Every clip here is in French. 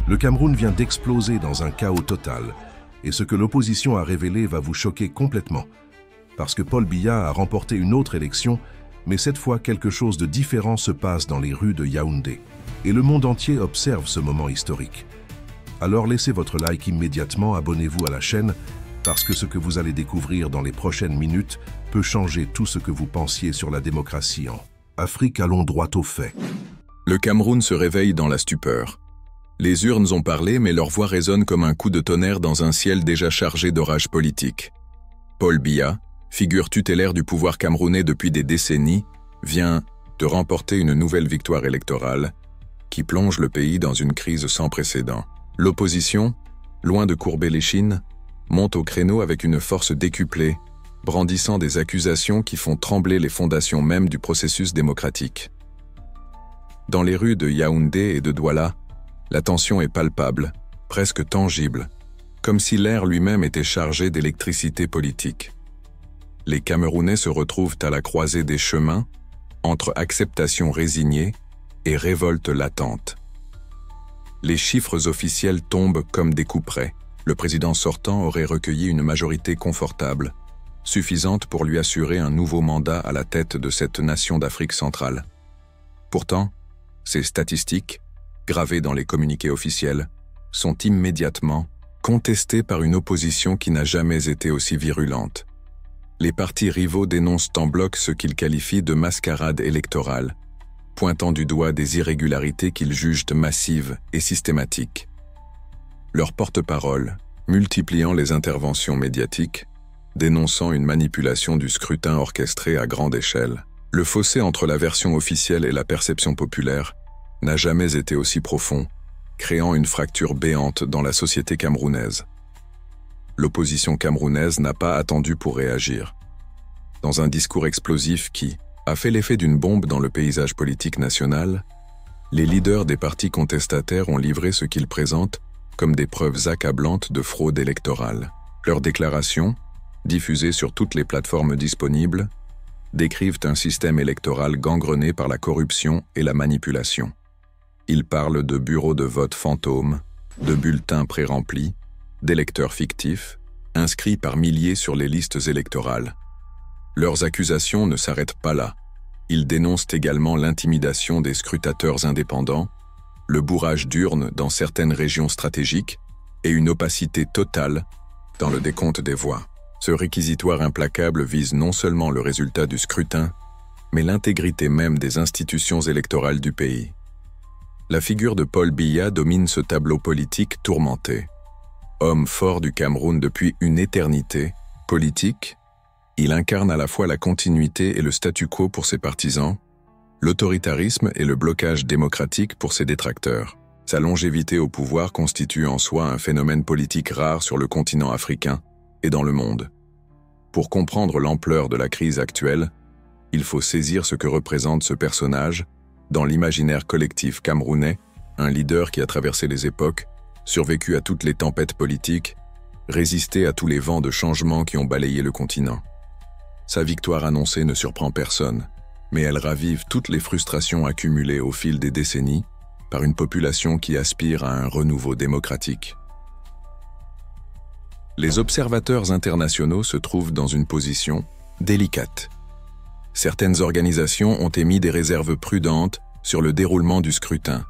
Le Cameroun vient d'exploser dans un chaos total, et ce que l'opposition a révélé va vous choquer complètement. Parce que Paul Biya a remporté une autre élection, mais cette fois quelque chose de différent se passe dans les rues de Yaoundé. Et le monde entier observe ce moment historique. Alors laissez votre like immédiatement, abonnez-vous à la chaîne, parce que ce que vous allez découvrir dans les prochaines minutes peut changer tout ce que vous pensiez sur la démocratie en Afrique. Allons droit au fait. Le Cameroun se réveille dans la stupeur. Les urnes ont parlé, mais leur voix résonne comme un coup de tonnerre dans un ciel déjà chargé d'orages politiques. Paul Biya, figure tutélaire du pouvoir camerounais depuis des décennies, vient de remporter une nouvelle victoire électorale qui plonge le pays dans une crise sans précédent. L'opposition, loin de courber l'échine, monte au créneau avec une force décuplée, brandissant des accusations qui font trembler les fondations mêmes du processus démocratique. Dans les rues de Yaoundé et de Douala, la tension est palpable, presque tangible, comme si l'air lui-même était chargé d'électricité politique. Les Camerounais se retrouvent à la croisée des chemins, entre acceptation résignée et révolte latente. Les chiffres officiels tombent comme des couperets. Le président sortant aurait recueilli une majorité confortable, suffisante pour lui assurer un nouveau mandat à la tête de cette nation d'Afrique centrale. Pourtant, ces statistiques, gravées dans les communiqués officiels, sont immédiatement contestées par une opposition qui n'a jamais été aussi virulente. Les partis rivaux dénoncent en bloc ce qu'ils qualifient de mascarade électorale, pointant du doigt des irrégularités qu'ils jugent massives et systématiques. Leurs porte-parole, multipliant les interventions médiatiques, dénonçant une manipulation du scrutin orchestrée à grande échelle. Le fossé entre la version officielle et la perception populaire n'a jamais été aussi profond, créant une fracture béante dans la société camerounaise. L'opposition camerounaise n'a pas attendu pour réagir. Dans un discours explosif qui a fait l'effet d'une bombe dans le paysage politique national, les leaders des partis contestataires ont livré ce qu'ils présentent comme des preuves accablantes de fraude électorale. Leurs déclarations, diffusées sur toutes les plateformes disponibles, décrivent un système électoral gangrené par la corruption et la manipulation. Ils parlent de bureaux de vote fantômes, de bulletins pré-remplis, d'électeurs fictifs, inscrits par milliers sur les listes électorales. Leurs accusations ne s'arrêtent pas là. Ils dénoncent également l'intimidation des scrutateurs indépendants, le bourrage d'urnes dans certaines régions stratégiques et une opacité totale dans le décompte des voix. Ce réquisitoire implacable vise non seulement le résultat du scrutin, mais l'intégrité même des institutions électorales du pays. La figure de Paul Biya domine ce tableau politique tourmenté. Homme fort du Cameroun depuis une éternité politique, il incarne à la fois la continuité et le statu quo pour ses partisans, l'autoritarisme et le blocage démocratique pour ses détracteurs. Sa longévité au pouvoir constitue en soi un phénomène politique rare sur le continent africain et dans le monde. Pour comprendre l'ampleur de la crise actuelle, il faut saisir ce que représente ce personnage dans l'imaginaire collectif camerounais, un leader qui a traversé les époques, survécu à toutes les tempêtes politiques, résisté à tous les vents de changement qui ont balayé le continent. Sa victoire annoncée ne surprend personne, mais elle ravive toutes les frustrations accumulées au fil des décennies par une population qui aspire à un renouveau démocratique. Les observateurs internationaux se trouvent dans une position délicate. Certaines organisations ont émis des réserves prudentes sur le déroulement du scrutin,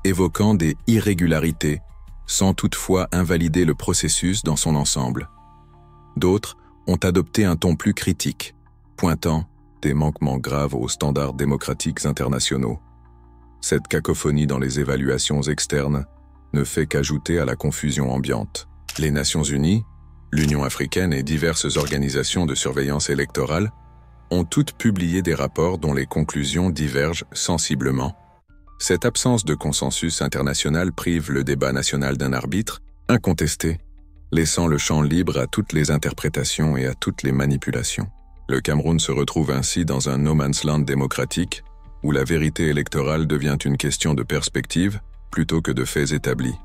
évoquant des irrégularités sans toutefois invalider le processus dans son ensemble. D'autres ont adopté un ton plus critique, pointant des manquements graves aux standards démocratiques internationaux. Cette cacophonie dans les évaluations externes ne fait qu'ajouter à la confusion ambiante. Les Nations Unies, l'Union africaine et diverses organisations de surveillance électorale ont toutes publié des rapports dont les conclusions divergent sensiblement. Cette absence de consensus international prive le débat national d'un arbitre incontesté, laissant le champ libre à toutes les interprétations et à toutes les manipulations. Le Cameroun se retrouve ainsi dans un no man's land démocratique, où la vérité électorale devient une question de perspective plutôt que de faits établis.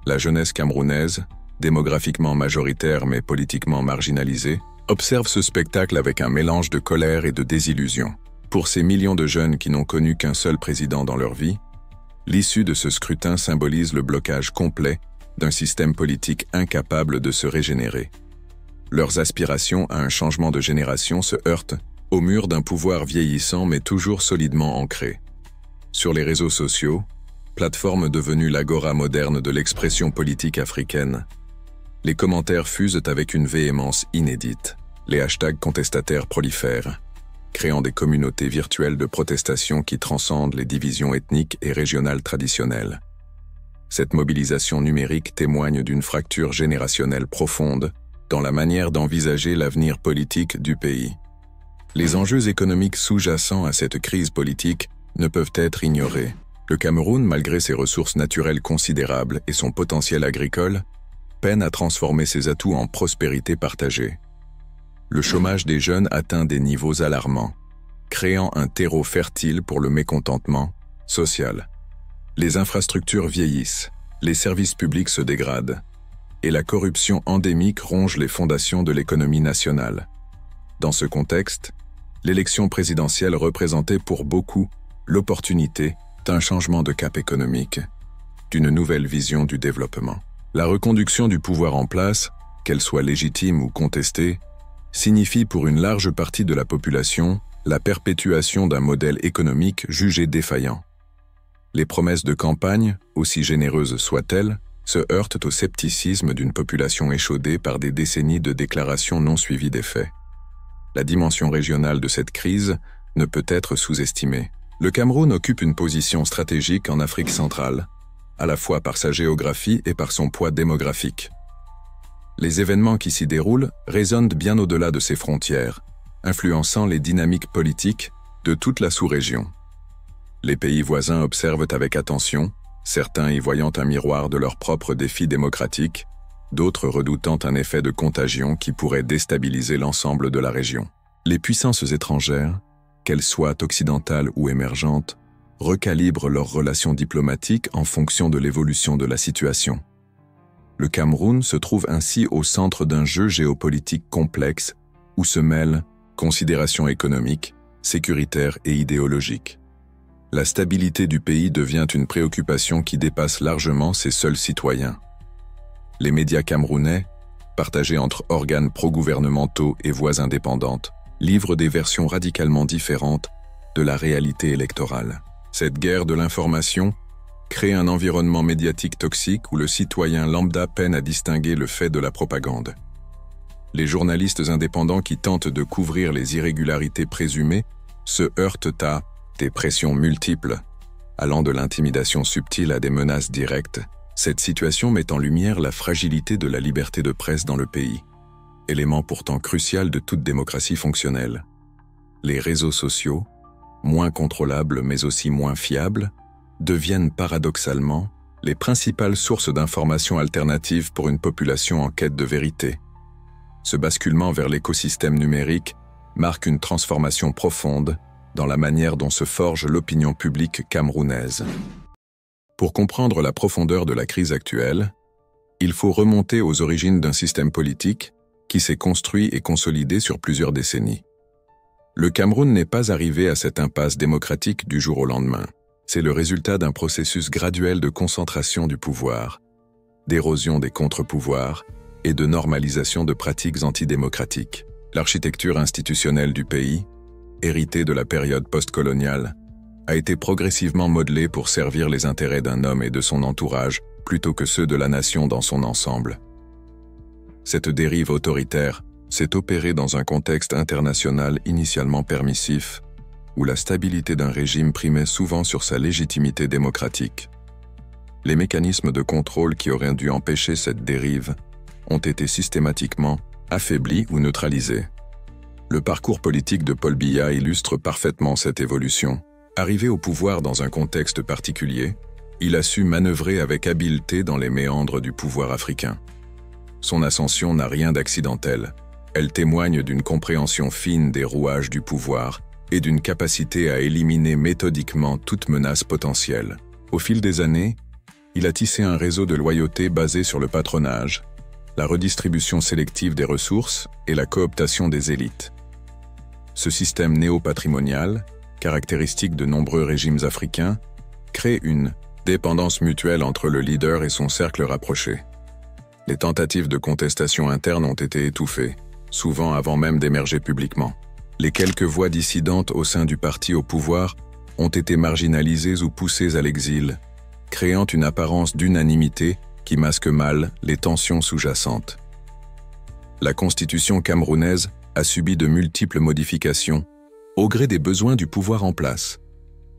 La jeunesse camerounaise, démographiquement majoritaire mais politiquement marginalisée, observe ce spectacle avec un mélange de colère et de désillusion. Pour ces millions de jeunes qui n'ont connu qu'un seul président dans leur vie, L'issue de ce scrutin symbolise le blocage complet d'un système politique incapable de se régénérer. Leurs aspirations à un changement de génération se heurtent au mur d'un pouvoir vieillissant mais toujours solidement ancré. Sur les réseaux sociaux, plateforme devenue l'agora moderne de l'expression politique africaine, les commentaires fusent avec une véhémence inédite. Les hashtags contestataires prolifèrent, créant des communautés virtuelles de protestation qui transcendent les divisions ethniques et régionales traditionnelles. Cette mobilisation numérique témoigne d'une fracture générationnelle profonde dans la manière d'envisager l'avenir politique du pays. Les enjeux économiques sous-jacents à cette crise politique ne peuvent être ignorés. Le Cameroun, malgré ses ressources naturelles considérables et son potentiel agricole, peine à transformer ses atouts en prospérité partagée. Le chômage des jeunes atteint des niveaux alarmants, créant un terreau fertile pour le mécontentement social. Les infrastructures vieillissent, les services publics se dégradent, et la corruption endémique ronge les fondations de l'économie nationale. Dans ce contexte, l'élection présidentielle représentait pour beaucoup l'opportunité d'un changement de cap économique, d'une nouvelle vision du développement. La reconduction du pouvoir en place, qu'elle soit légitime ou contestée, signifie pour une large partie de la population la perpétuation d'un modèle économique jugé défaillant. Les promesses de campagne, aussi généreuses soient-elles, se heurtent au scepticisme d'une population échaudée par des décennies de déclarations non suivies d'effets. La dimension régionale de cette crise ne peut être sous-estimée. Le Cameroun occupe une position stratégique en Afrique centrale, à la fois par sa géographie et par son poids démographique. Les événements qui s'y déroulent résonnent bien au-delà de ses frontières, influençant les dynamiques politiques de toute la sous-région. Les pays voisins observent avec attention, certains y voyant un miroir de leurs propres défis démocratiques, d'autres redoutant un effet de contagion qui pourrait déstabiliser l'ensemble de la région. Les puissances étrangères, qu'elles soient occidentales ou émergentes, recalibrent leurs relations diplomatiques en fonction de l'évolution de la situation. Le Cameroun se trouve ainsi au centre d'un jeu géopolitique complexe où se mêlent considérations économiques, sécuritaires et idéologiques. La stabilité du pays devient une préoccupation qui dépasse largement ses seuls citoyens. Les médias camerounais, partagés entre organes pro-gouvernementaux et voix indépendantes, livrent des versions radicalement différentes de la réalité électorale. Cette guerre de l'information crée un environnement médiatique toxique où le citoyen lambda peine à distinguer le fait de la propagande. Les journalistes indépendants qui tentent de couvrir les irrégularités présumées se heurtent à des pressions multiples, allant de l'intimidation subtile à des menaces directes. Cette situation met en lumière la fragilité de la liberté de presse dans le pays, élément pourtant crucial de toute démocratie fonctionnelle. Les réseaux sociaux, moins contrôlables mais aussi moins fiables, deviennent paradoxalement les principales sources d'informations alternatives pour une population en quête de vérité. Ce basculement vers l'écosystème numérique marque une transformation profonde dans la manière dont se forge l'opinion publique camerounaise. Pour comprendre la profondeur de la crise actuelle, il faut remonter aux origines d'un système politique qui s'est construit et consolidé sur plusieurs décennies. Le Cameroun n'est pas arrivé à cette impasse démocratique du jour au lendemain. C'est le résultat d'un processus graduel de concentration du pouvoir, d'érosion des contre-pouvoirs et de normalisation de pratiques antidémocratiques. L'architecture institutionnelle du pays, héritée de la période postcoloniale, a été progressivement modelée pour servir les intérêts d'un homme et de son entourage plutôt que ceux de la nation dans son ensemble. Cette dérive autoritaire s'est opérée dans un contexte international initialement permissif, où la stabilité d'un régime primait souvent sur sa légitimité démocratique. Les mécanismes de contrôle qui auraient dû empêcher cette dérive ont été systématiquement affaiblis ou neutralisés. Le parcours politique de Paul Biya illustre parfaitement cette évolution. Arrivé au pouvoir dans un contexte particulier, il a su manœuvrer avec habileté dans les méandres du pouvoir africain. Son ascension n'a rien d'accidentel. Elle témoigne d'une compréhension fine des rouages du pouvoir et d'une capacité à éliminer méthodiquement toute menace potentielle. Au fil des années, il a tissé un réseau de loyauté basé sur le patronage, la redistribution sélective des ressources et la cooptation des élites. Ce système néo-patrimonial, caractéristique de nombreux régimes africains, crée une Dépendance mutuelle entre le leader et son cercle rapproché. Les tentatives de contestation interne ont été étouffées, souvent avant même d'émerger publiquement. Les quelques voix dissidentes au sein du parti au pouvoir ont été marginalisées ou poussées à l'exil, créant une apparence d'unanimité qui masque mal les tensions sous-jacentes. La constitution camerounaise a subi de multiples modifications au gré des besoins du pouvoir en place.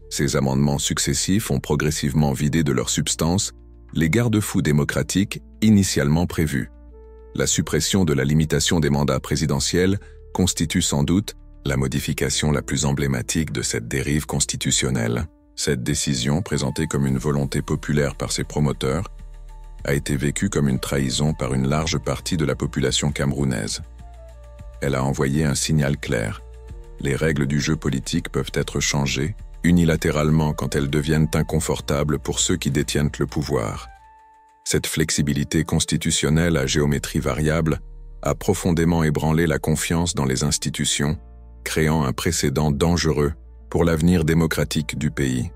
Ces amendements successifs ont progressivement vidé de leur substance les garde-fous démocratiques initialement prévus. La suppression de la limitation des mandats présidentiels constitue sans doute la modification la plus emblématique de cette dérive constitutionnelle. Cette décision, présentée comme une volonté populaire par ses promoteurs, a été vécue comme une trahison par une large partie de la population camerounaise. Elle a envoyé un signal clair. Les règles du jeu politique peuvent être changées unilatéralement quand elles deviennent inconfortables pour ceux qui détiennent le pouvoir. Cette flexibilité constitutionnelle à géométrie variable a profondément ébranlé la confiance dans les institutions, créant un précédent dangereux pour l'avenir démocratique du pays.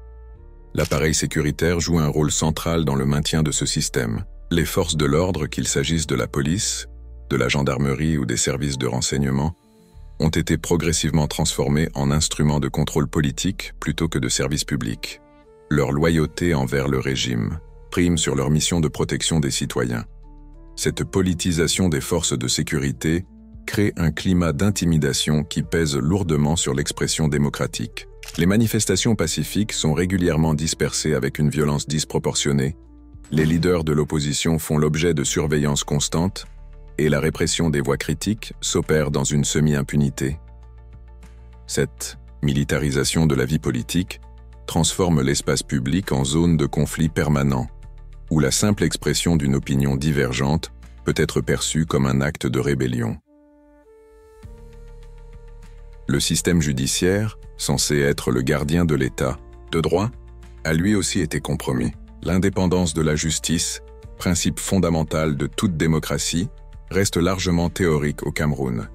L'appareil sécuritaire joue un rôle central dans le maintien de ce système. Les forces de l'ordre, qu'il s'agisse de la police, de la gendarmerie ou des services de renseignement, ont été progressivement transformés en instruments de contrôle politique plutôt que de service public. Leur loyauté envers le régime prime sur leur mission de protection des citoyens. Cette politisation des forces de sécurité crée un climat d'intimidation qui pèse lourdement sur l'expression démocratique. Les manifestations pacifiques sont régulièrement dispersées avec une violence disproportionnée, les leaders de l'opposition font l'objet de surveillance constante, et la répression des voix critiques s'opère dans une semi-impunité. Cette militarisation de la vie politique transforme l'espace public en zone de conflit permanent, où la simple expression d'une opinion divergente peut être perçue comme un acte de rébellion. Le système judiciaire, censé être le gardien de l'État de droit, a lui aussi été compromis. L'indépendance de la justice, principe fondamental de toute démocratie, reste largement théorique au Cameroun.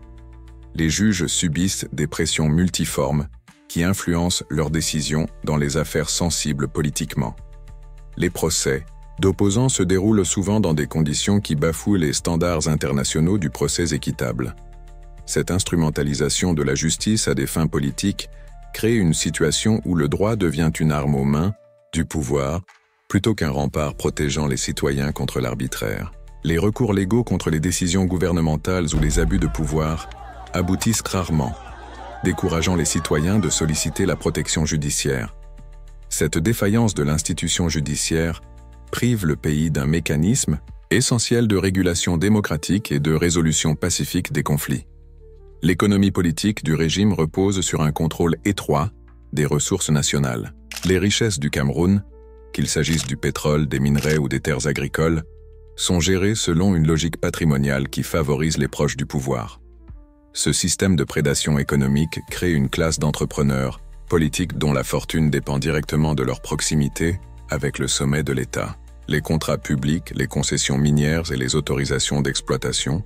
Les juges subissent des pressions multiformes qui influencent leurs décisions dans les affaires sensibles politiquement. Les procès d'opposants se déroulent souvent dans des conditions qui bafouent les standards internationaux du procès équitable. Cette instrumentalisation de la justice à des fins politiques crée une situation où le droit devient une arme aux mains du pouvoir plutôt qu'un rempart protégeant les citoyens contre l'arbitraire. Les recours légaux contre les décisions gouvernementales ou les abus de pouvoir aboutissent rarement, décourageant les citoyens de solliciter la protection judiciaire. Cette défaillance de l'institution judiciaire prive le pays d'un mécanisme essentiel de régulation démocratique et de résolution pacifique des conflits. L'économie politique du régime repose sur un contrôle étroit des ressources nationales. Les richesses du Cameroun, qu'il s'agisse du pétrole, des minerais ou des terres agricoles, sont gérées selon une logique patrimoniale qui favorise les proches du pouvoir. Ce système de prédation économique crée une classe d'entrepreneurs politiques dont la fortune dépend directement de leur proximité avec le sommet de l'État. Les contrats publics, les concessions minières et les autorisations d'exploitation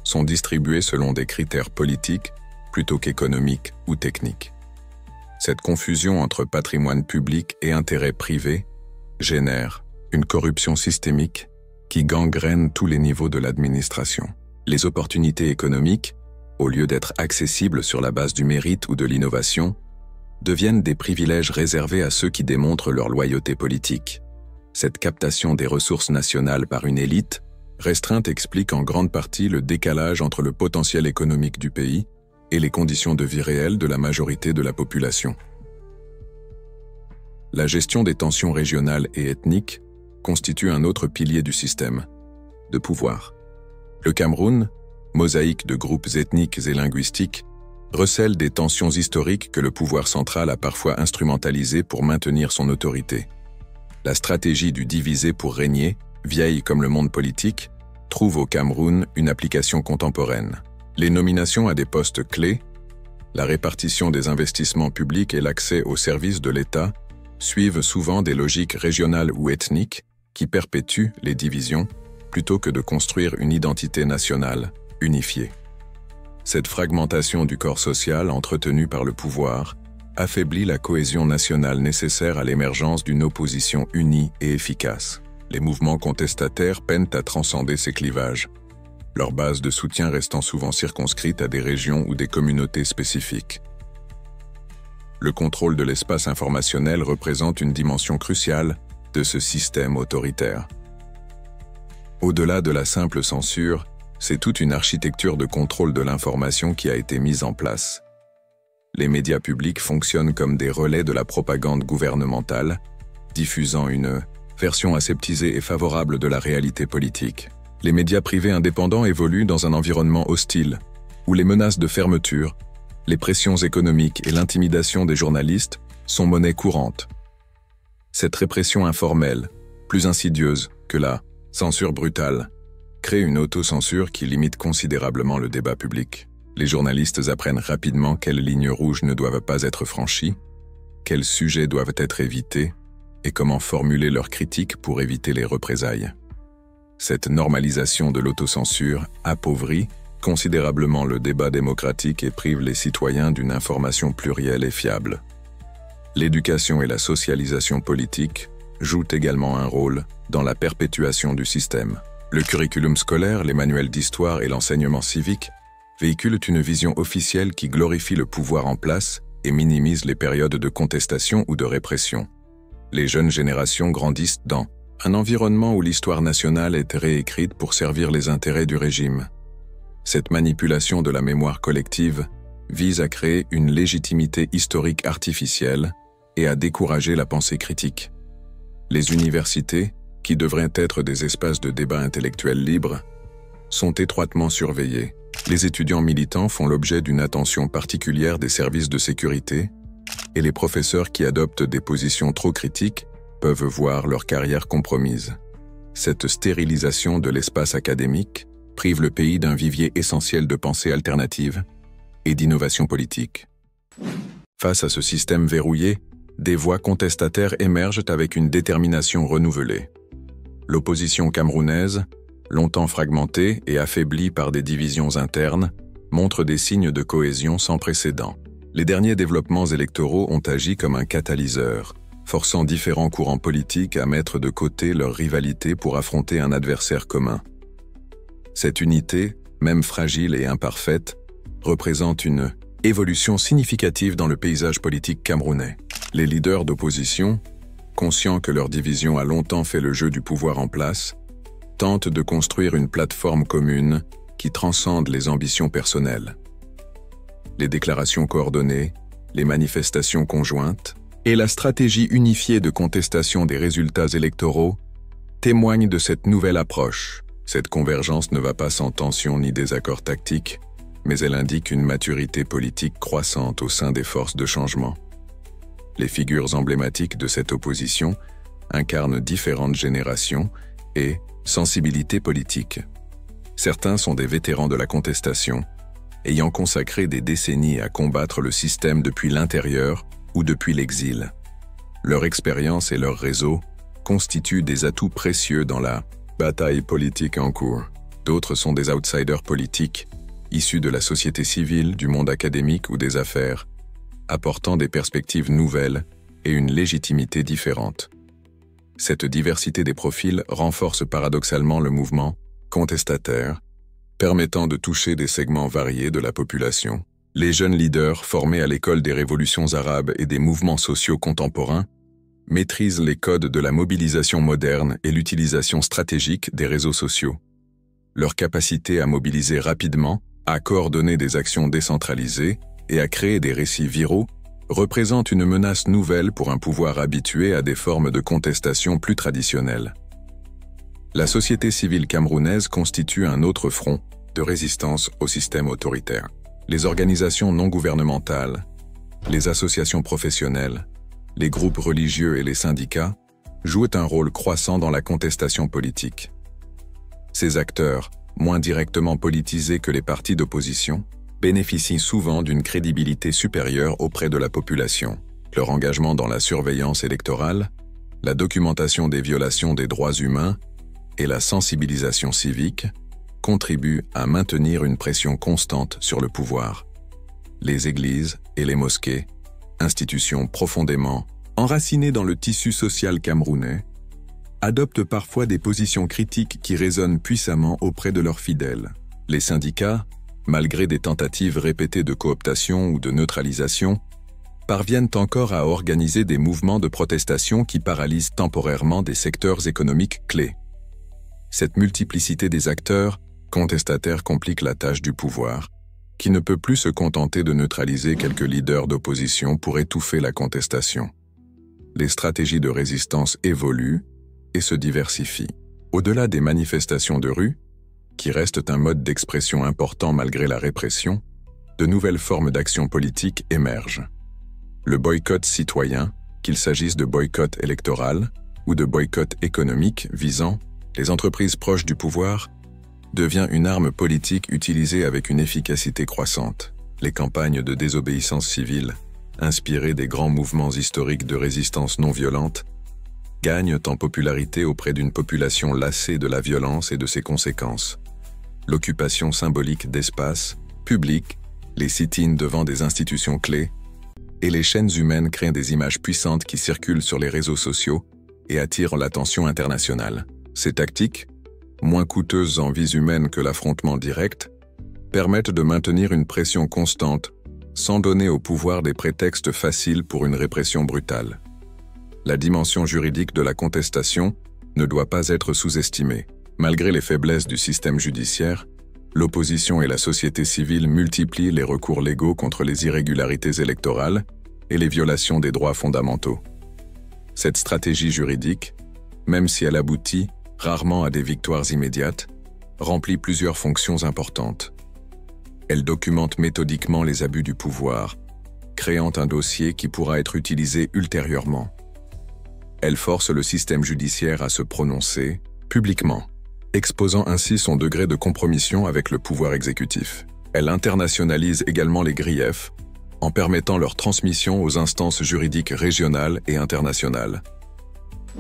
sont distribués selon des critères politiques plutôt qu'économiques ou techniques. Cette confusion entre patrimoine public et intérêt privé génère une corruption systémique qui gangrène tous les niveaux de l'administration. Les opportunités économiques, au lieu d'être accessibles sur la base du mérite ou de l'innovation, deviennent des privilèges réservés à ceux qui démontrent leur loyauté politique. Cette captation des ressources nationales par une élite restreinte explique en grande partie le décalage entre le potentiel économique du pays et les conditions de vie réelles de la majorité de la population. La gestion des tensions régionales et ethniques constitue un autre pilier du système de pouvoir. Le Cameroun, mosaïque de groupes ethniques et linguistiques, recèle des tensions historiques que le pouvoir central a parfois instrumentalisées pour maintenir son autorité. La stratégie du diviser pour régner, vieille comme le monde politique, trouve au Cameroun une application contemporaine. Les nominations à des postes clés, la répartition des investissements publics et l'accès aux services de l'État suivent souvent des logiques régionales ou ethniques qui perpétuent les divisions plutôt que de construire une identité nationale unifiée. Cette fragmentation du corps social entretenue par le pouvoir affaiblit la cohésion nationale nécessaire à l'émergence d'une opposition unie et efficace. Les mouvements contestataires peinent à transcender ces clivages, leur base de soutien restant souvent circonscrite à des régions ou des communautés spécifiques. Le contrôle de l'espace informationnel représente une dimension cruciale de ce système autoritaire. Au-delà de la simple censure, c'est toute une architecture de contrôle de l'information qui a été mise en place. Les médias publics fonctionnent comme des relais de la propagande gouvernementale, diffusant une version aseptisée et favorable de la réalité politique. Les médias privés indépendants évoluent dans un environnement hostile, où les menaces de fermeture, les pressions économiques et l'intimidation des journalistes sont monnaie courante. Cette répression informelle, plus insidieuse que la censure brutale, crée une autocensure qui limite considérablement le débat public. Les journalistes apprennent rapidement quelles lignes rouges ne doivent pas être franchies, quels sujets doivent être évités et comment formuler leurs critiques pour éviter les représailles. Cette normalisation de l'autocensure appauvrit considérablement le débat démocratique et prive les citoyens d'une information plurielle et fiable. L'éducation et la socialisation politique jouent également un rôle dans la perpétuation du système. Le curriculum scolaire, les manuels d'histoire et l'enseignement civique véhiculent une vision officielle qui glorifie le pouvoir en place et minimise les périodes de contestation ou de répression. Les jeunes générations grandissent dans un environnement où l'histoire nationale est réécrite pour servir les intérêts du régime. Cette manipulation de la mémoire collective vise à créer une légitimité historique artificielle et à décourager la pensée critique. Les universités, qui devraient être des espaces de débat intellectuel libre, sont étroitement surveillées. Les étudiants militants font l'objet d'une attention particulière des services de sécurité, et les professeurs qui adoptent des positions trop critiques peuvent voir leur carrière compromise. Cette stérilisation de l'espace académique prive le pays d'un vivier essentiel de pensée alternative et d'innovation politique. Face à ce système verrouillé, des voix contestataires émergent avec une détermination renouvelée. L'opposition camerounaise, longtemps fragmentée et affaiblie par des divisions internes, montre des signes de cohésion sans précédent. Les derniers développements électoraux ont agi comme un catalyseur, forçant différents courants politiques à mettre de côté leur rivalité pour affronter un adversaire commun. Cette unité, même fragile et imparfaite, représente une évolution significative dans le paysage politique camerounais. Les leaders d'opposition, conscients que leur division a longtemps fait le jeu du pouvoir en place, tentent de construire une plateforme commune qui transcende les ambitions personnelles. Les déclarations coordonnées, les manifestations conjointes et la stratégie unifiée de contestation des résultats électoraux témoignent de cette nouvelle approche. Cette convergence ne va pas sans tension ni désaccord tactique, mais elle indique une maturité politique croissante au sein des forces de changement. Les figures emblématiques de cette opposition incarnent différentes générations et sensibilités politiques. Certains sont des vétérans de la contestation, ayant consacré des décennies à combattre le système depuis l'intérieur ou depuis l'exil. Leur expérience et leur réseau constituent des atouts précieux dans la bataille politique en cours. D'autres sont des outsiders politiques, issus de la société civile, du monde académique ou des affaires, apportant des perspectives nouvelles et une légitimité différente. Cette diversité des profils renforce paradoxalement le mouvement contestataire, permettant de toucher des segments variés de la population. Les jeunes leaders formés à l'école des révolutions arabes et des mouvements sociaux contemporains maîtrisent les codes de la mobilisation moderne et l'utilisation stratégique des réseaux sociaux. Leur capacité à mobiliser rapidement, à coordonner des actions décentralisées et à créer des récits viraux représente une menace nouvelle pour un pouvoir habitué à des formes de contestation plus traditionnelles. La société civile camerounaise constitue un autre front de résistance au système autoritaire. Les organisations non gouvernementales, les associations professionnelles, les groupes religieux et les syndicats jouent un rôle croissant dans la contestation politique. Ces acteurs, moins directement politisés que les partis d'opposition, bénéficient souvent d'une crédibilité supérieure auprès de la population. Leur engagement dans la surveillance électorale, la documentation des violations des droits humains et la sensibilisation civique contribuent à maintenir une pression constante sur le pouvoir. Les églises et les mosquées institutions profondément enracinées dans le tissu social camerounais, adoptent parfois des positions critiques qui résonnent puissamment auprès de leurs fidèles. Les syndicats, malgré des tentatives répétées de cooptation ou de neutralisation, parviennent encore à organiser des mouvements de protestation qui paralysent temporairement des secteurs économiques clés. Cette multiplicité des acteurs contestataires complique la tâche du pouvoir, qui ne peut plus se contenter de neutraliser quelques leaders d'opposition pour étouffer la contestation. Les stratégies de résistance évoluent et se diversifient. Au-delà des manifestations de rue, qui restent un mode d'expression important malgré la répression, de nouvelles formes d'action politique émergent. Le boycott citoyen, qu'il s'agisse de boycott électoral ou de boycott économique visant les entreprises proches du pouvoir, devient une arme politique utilisée avec une efficacité croissante. Les campagnes de désobéissance civile, inspirées des grands mouvements historiques de résistance non violente, gagnent en popularité auprès d'une population lassée de la violence et de ses conséquences. L'occupation symbolique d'espaces publics, les sit-ins devant des institutions clés, et les chaînes humaines créent des images puissantes qui circulent sur les réseaux sociaux et attirent l'attention internationale. Ces tactiques, moins coûteuses en vies humaines que l'affrontement direct, permettent de maintenir une pression constante sans donner au pouvoir des prétextes faciles pour une répression brutale. La dimension juridique de la contestation ne doit pas être sous-estimée. Malgré les faiblesses du système judiciaire, l'opposition et la société civile multiplient les recours légaux contre les irrégularités électorales et les violations des droits fondamentaux. Cette stratégie juridique, même si elle aboutit rarement à des victoires immédiates, remplit plusieurs fonctions importantes. Elle documente méthodiquement les abus du pouvoir, créant un dossier qui pourra être utilisé ultérieurement. Elle force le système judiciaire à se prononcer publiquement, exposant ainsi son degré de compromission avec le pouvoir exécutif. Elle internationalise également les griefs, en permettant leur transmission aux instances juridiques régionales et internationales.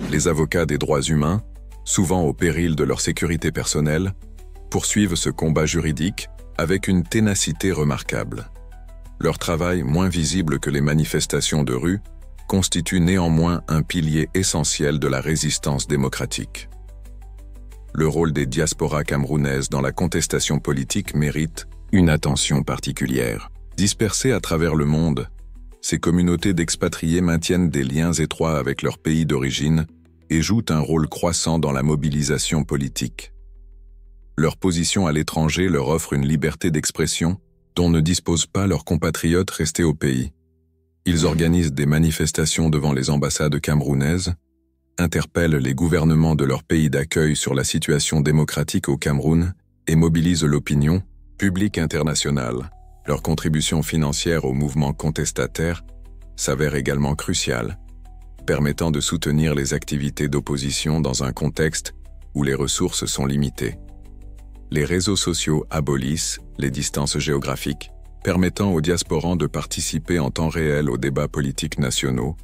Les avocats des droits humains, souvent au péril de leur sécurité personnelle, poursuivent ce combat juridique avec une ténacité remarquable. Leur travail, moins visible que les manifestations de rue, constitue néanmoins un pilier essentiel de la résistance démocratique. Le rôle des diasporas camerounaises dans la contestation politique mérite une attention particulière. Dispersées à travers le monde, ces communautés d'expatriés maintiennent des liens étroits avec leur pays d'origine et jouent un rôle croissant dans la mobilisation politique. Leur position à l'étranger leur offre une liberté d'expression dont ne disposent pas leurs compatriotes restés au pays. Ils organisent des manifestations devant les ambassades camerounaises, interpellent les gouvernements de leur pays d'accueil sur la situation démocratique au Cameroun et mobilisent l'opinion publique internationale. Leur contribution financière au mouvement contestataire s'avère également cruciale, permettant de soutenir les activités d'opposition dans un contexte où les ressources sont limitées. Les réseaux sociaux abolissent les distances géographiques, permettant aux diasporans de participer en temps réel aux débats politiques nationaux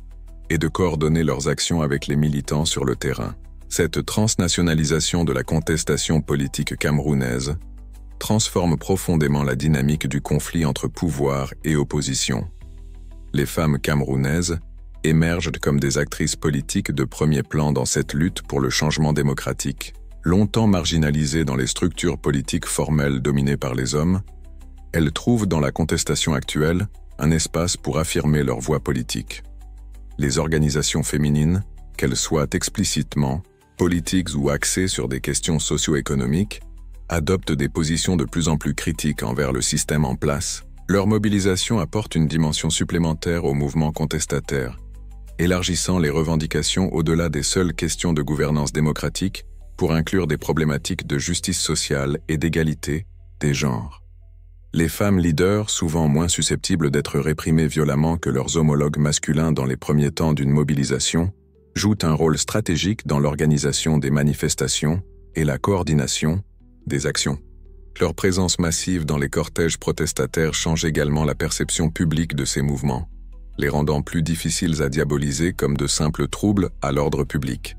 et de coordonner leurs actions avec les militants sur le terrain. Cette transnationalisation de la contestation politique camerounaise transforme profondément la dynamique du conflit entre pouvoir et opposition. Les femmes camerounaises émergent comme des actrices politiques de premier plan dans cette lutte pour le changement démocratique. Longtemps marginalisées dans les structures politiques formelles dominées par les hommes, elles trouvent dans la contestation actuelle un espace pour affirmer leur voix politique. Les organisations féminines, qu'elles soient explicitement politiques ou axées sur des questions socio-économiques, adoptent des positions de plus en plus critiques envers le système en place. Leur mobilisation apporte une dimension supplémentaire au mouvement contestataire, élargissant les revendications au-delà des seules questions de gouvernance démocratique pour inclure des problématiques de justice sociale et d'égalité des genres. Les femmes leaders, souvent moins susceptibles d'être réprimées violemment que leurs homologues masculins dans les premiers temps d'une mobilisation, jouent un rôle stratégique dans l'organisation des manifestations et la coordination des actions. Leur présence massive dans les cortèges protestataires change également la perception publique de ces mouvements, les rendant plus difficiles à diaboliser comme de simples troubles à l'ordre public.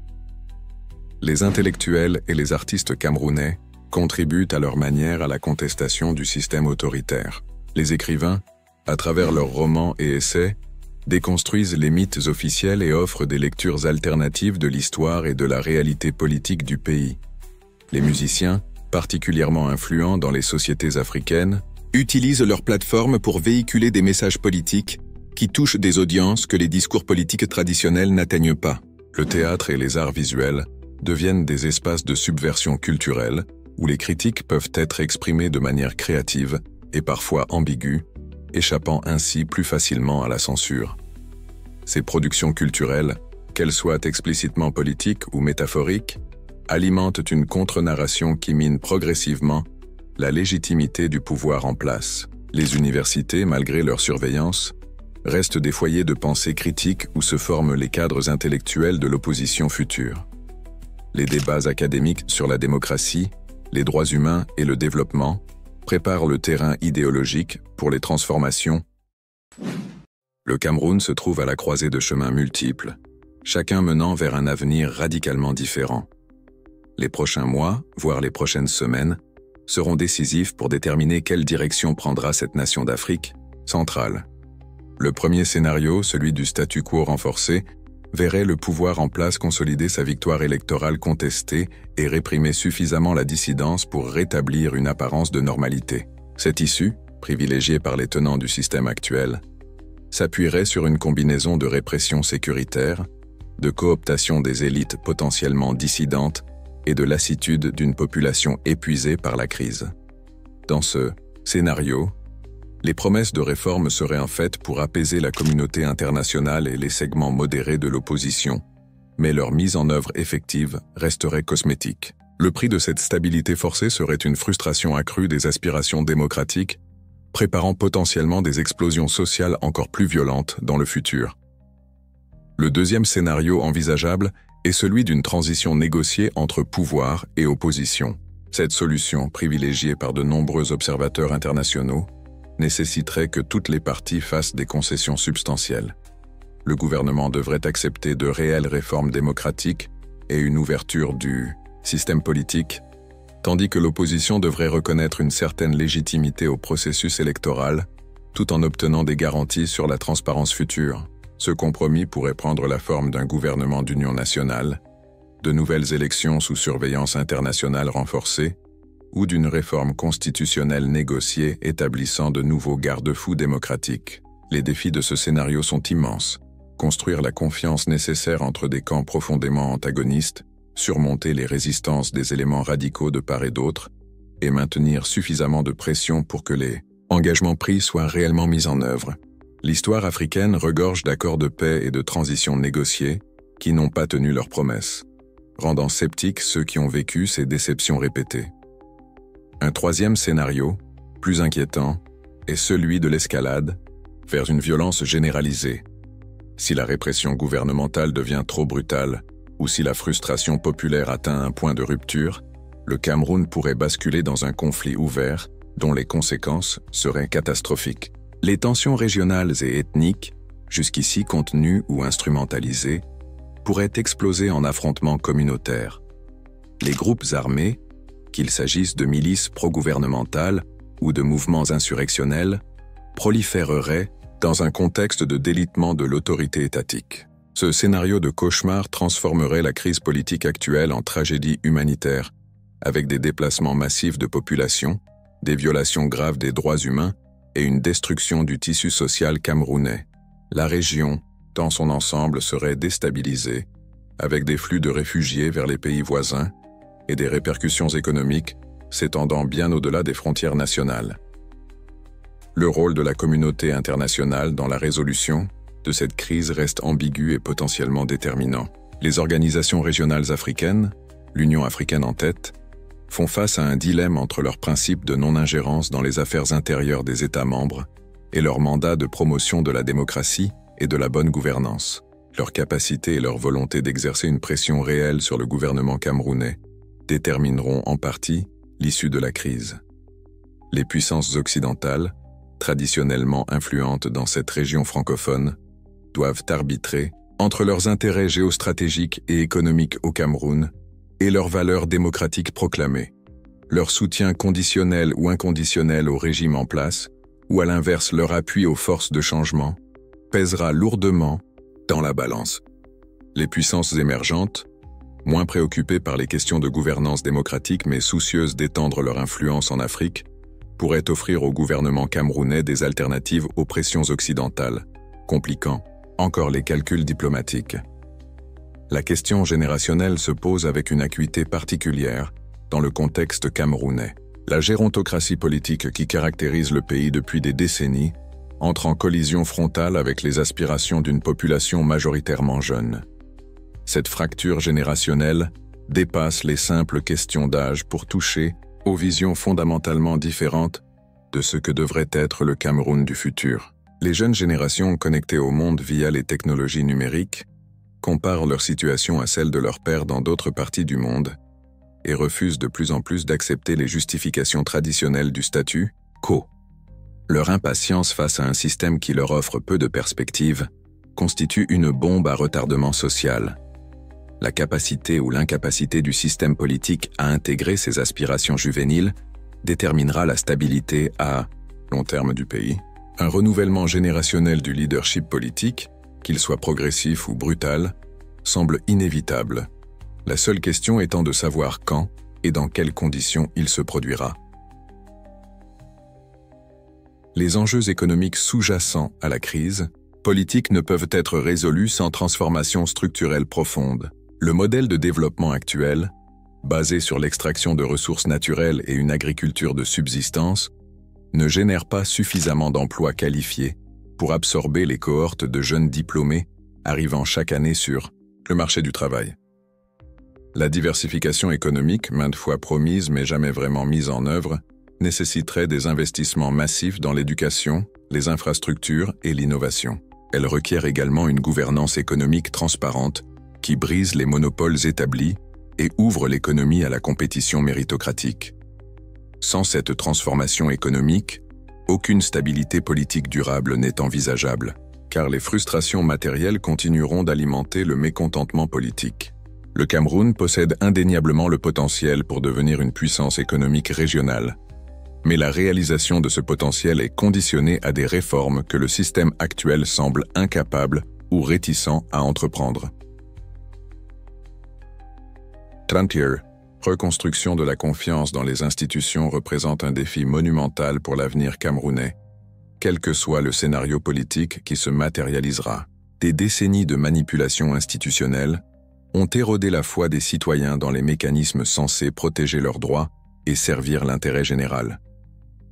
Les intellectuels et les artistes camerounais contribuent à leur manière à la contestation du système autoritaire. Les écrivains, à travers leurs romans et essais, déconstruisent les mythes officiels et offrent des lectures alternatives de l'histoire et de la réalité politique du pays. Les musiciens, particulièrement influents dans les sociétés africaines, utilisent leurs plateformes pour véhiculer des messages politiques qui touchent des audiences que les discours politiques traditionnels n'atteignent pas. Le théâtre et les arts visuels deviennent des espaces de subversion culturelle où les critiques peuvent être exprimées de manière créative et parfois ambiguë, échappant ainsi plus facilement à la censure. Ces productions culturelles, qu'elles soient explicitement politiques ou métaphoriques, alimentent une contre-narration qui mine progressivement la légitimité du pouvoir en place. Les universités, malgré leur surveillance, restent des foyers de pensée critique où se forment les cadres intellectuels de l'opposition future. Les débats académiques sur la démocratie, les droits humains et le développement préparent le terrain idéologique pour les transformations. Le Cameroun se trouve à la croisée de chemins multiples, chacun menant vers un avenir radicalement différent. Les prochains mois, voire les prochaines semaines, seront décisifs pour déterminer quelle direction prendra cette nation d'Afrique centrale. Le premier scénario, celui du statu quo renforcé, verrait le pouvoir en place consolider sa victoire électorale contestée et réprimer suffisamment la dissidence pour rétablir une apparence de normalité. Cette issue, privilégiée par les tenants du système actuel, s'appuierait sur une combinaison de répression sécuritaire, de cooptation des élites potentiellement dissidentes et de lassitude d'une population épuisée par la crise. Dans ce scénario, les promesses de réforme seraient en fait pour apaiser la communauté internationale et les segments modérés de l'opposition, mais leur mise en œuvre effective resterait cosmétique. Le prix de cette stabilité forcée serait une frustration accrue des aspirations démocratiques, préparant potentiellement des explosions sociales encore plus violentes dans le futur. Le deuxième scénario envisageable est celui d'une transition négociée entre pouvoir et opposition. Cette solution, privilégiée par de nombreux observateurs internationaux, nécessiterait que toutes les parties fassent des concessions substantielles. Le gouvernement devrait accepter de réelles réformes démocratiques et une ouverture du système politique, tandis que l'opposition devrait reconnaître une certaine légitimité au processus électoral, tout en obtenant des garanties sur la transparence future. Ce compromis pourrait prendre la forme d'un gouvernement d'union nationale, de nouvelles élections sous surveillance internationale renforcée, ou d'une réforme constitutionnelle négociée établissant de nouveaux garde-fous démocratiques. Les défis de ce scénario sont immenses. Construire la confiance nécessaire entre des camps profondément antagonistes, surmonter les résistances des éléments radicaux de part et d'autre, et maintenir suffisamment de pression pour que les engagements pris soient réellement mis en œuvre. L'histoire africaine regorge d'accords de paix et de transitions négociés qui n'ont pas tenu leurs promesses, rendant sceptiques ceux qui ont vécu ces déceptions répétées. Un troisième scénario, plus inquiétant, est celui de l'escalade vers une violence généralisée. Si la répression gouvernementale devient trop brutale ou si la frustration populaire atteint un point de rupture, le Cameroun pourrait basculer dans un conflit ouvert dont les conséquences seraient catastrophiques. Les tensions régionales et ethniques, jusqu'ici contenues ou instrumentalisées, pourraient exploser en affrontements communautaires. Les groupes armés, qu'il s'agisse de milices pro-gouvernementales ou de mouvements insurrectionnels, proliféreraient dans un contexte de délitement de l'autorité étatique. Ce scénario de cauchemar transformerait la crise politique actuelle en tragédie humanitaire, avec des déplacements massifs de population, des violations graves des droits humains et une destruction du tissu social camerounais. La région, dans son ensemble, serait déstabilisée, avec des flux de réfugiés vers les pays voisins, et des répercussions économiques s'étendant bien au-delà des frontières nationales. Le rôle de la communauté internationale dans la résolution de cette crise reste ambigu et potentiellement déterminant. Les organisations régionales africaines, l'Union africaine en tête, font face à un dilemme entre leur principe de non-ingérence dans les affaires intérieures des États membres et leur mandat de promotion de la démocratie et de la bonne gouvernance. Leur capacité et leur volonté d'exercer une pression réelle sur le gouvernement camerounais détermineront en partie l'issue de la crise. Les puissances occidentales, traditionnellement influentes dans cette région francophone, doivent arbitrer entre leurs intérêts géostratégiques et économiques au Cameroun et leurs valeurs démocratiques proclamées, leur soutien conditionnel ou inconditionnel au régime en place, ou à l'inverse leur appui aux forces de changement, pèsera lourdement dans la balance. Les puissances émergentes, moins préoccupées par les questions de gouvernance démocratique mais soucieuses d'étendre leur influence en Afrique, pourraient offrir au gouvernement camerounais des alternatives aux pressions occidentales, compliquant encore les calculs diplomatiques. La question générationnelle se pose avec une acuité particulière dans le contexte camerounais. La gérontocratie politique qui caractérise le pays depuis des décennies entre en collision frontale avec les aspirations d'une population majoritairement jeune. Cette fracture générationnelle dépasse les simples questions d'âge pour toucher aux visions fondamentalement différentes de ce que devrait être le Cameroun du futur. Les jeunes générations connectées au monde via les technologies numériques comparent leur situation à celle de leurs pères dans d'autres parties du monde et refusent de plus en plus d'accepter les justifications traditionnelles du statu quo. Leur impatience face à un système qui leur offre peu de perspectives constitue une bombe à retardement social. La capacité ou l'incapacité du système politique à intégrer ces aspirations juvéniles déterminera la stabilité à long terme du pays. Un renouvellement générationnel du leadership politique, qu'il soit progressif ou brutal, semble inévitable. La seule question étant de savoir quand et dans quelles conditions il se produira. Les enjeux économiques sous-jacents à la crise politique ne peuvent être résolus sans transformation structurelle profonde. Le modèle de développement actuel, basé sur l'extraction de ressources naturelles et une agriculture de subsistance, ne génère pas suffisamment d'emplois qualifiés pour absorber les cohortes de jeunes diplômés arrivant chaque année sur le marché du travail. La diversification économique, maintes fois promise mais jamais vraiment mise en œuvre, nécessiterait des investissements massifs dans l'éducation, les infrastructures et l'innovation. Elle requiert également une gouvernance économique transparente qui brise les monopoles établis et ouvre l'économie à la compétition méritocratique. Sans cette transformation économique, aucune stabilité politique durable n'est envisageable, car les frustrations matérielles continueront d'alimenter le mécontentement politique. Le Cameroun possède indéniablement le potentiel pour devenir une puissance économique régionale, mais la réalisation de ce potentiel est conditionnée à des réformes que le système actuel semble incapable ou réticent à entreprendre. Frontier, reconstruction de la confiance dans les institutions représente un défi monumental pour l'avenir camerounais, quel que soit le scénario politique qui se matérialisera. Des décennies de manipulation institutionnelle ont érodé la foi des citoyens dans les mécanismes censés protéger leurs droits et servir l'intérêt général.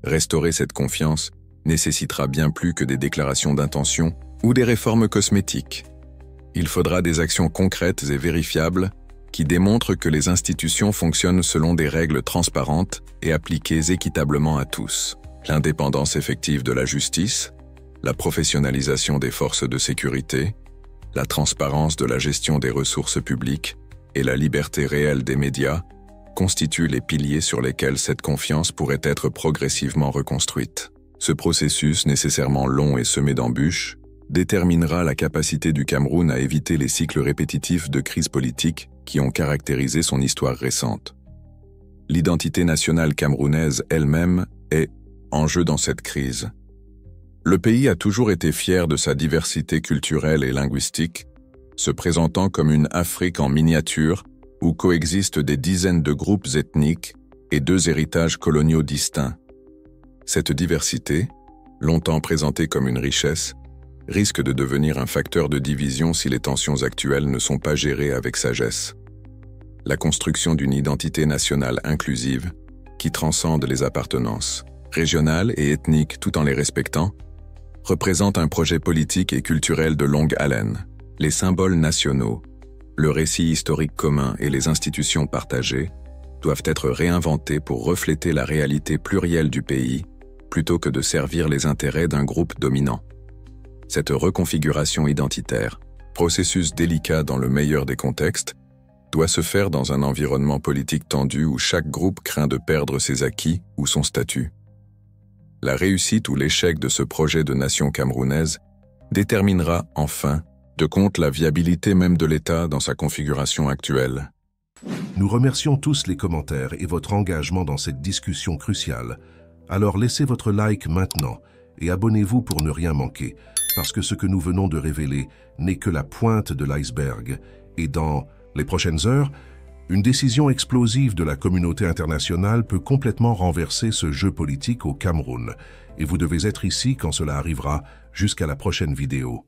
Restaurer cette confiance nécessitera bien plus que des déclarations d'intention ou des réformes cosmétiques. Il faudra des actions concrètes et vérifiables qui démontrent que les institutions fonctionnent selon des règles transparentes et appliquées équitablement à tous. L'indépendance effective de la justice, la professionnalisation des forces de sécurité, la transparence de la gestion des ressources publiques et la liberté réelle des médias constituent les piliers sur lesquels cette confiance pourrait être progressivement reconstruite. Ce processus, nécessairement long et semé d'embûches, déterminera la capacité du Cameroun à éviter les cycles répétitifs de crise politique qui ont caractérisé son histoire récente. L'identité nationale camerounaise elle-même est en jeu dans cette crise. Le pays a toujours été fier de sa diversité culturelle et linguistique, se présentant comme une Afrique en miniature où coexistent des dizaines de groupes ethniques et deux héritages coloniaux distincts. Cette diversité, longtemps présentée comme une richesse, risque de devenir un facteur de division si les tensions actuelles ne sont pas gérées avec sagesse. La construction d'une identité nationale inclusive, qui transcende les appartenances, régionales et ethniques tout en les respectant, représente un projet politique et culturel de longue haleine. Les symboles nationaux, le récit historique commun et les institutions partagées doivent être réinventés pour refléter la réalité plurielle du pays, plutôt que de servir les intérêts d'un groupe dominant. Cette reconfiguration identitaire, processus délicat dans le meilleur des contextes, doit se faire dans un environnement politique tendu où chaque groupe craint de perdre ses acquis ou son statut. La réussite ou l'échec de ce projet de nation camerounaise déterminera, enfin, de compte la viabilité même de l'État dans sa configuration actuelle. Nous remercions tous les commentaires et votre engagement dans cette discussion cruciale. Alors laissez votre like maintenant et abonnez-vous pour ne rien manquer. parce que ce que nous venons de révéler n'est que la pointe de l'iceberg. Et dans les prochaines heures, une décision explosive de la communauté internationale peut complètement renverser ce jeu politique au Cameroun. Et vous devez être ici quand cela arrivera. Jusqu'à la prochaine vidéo.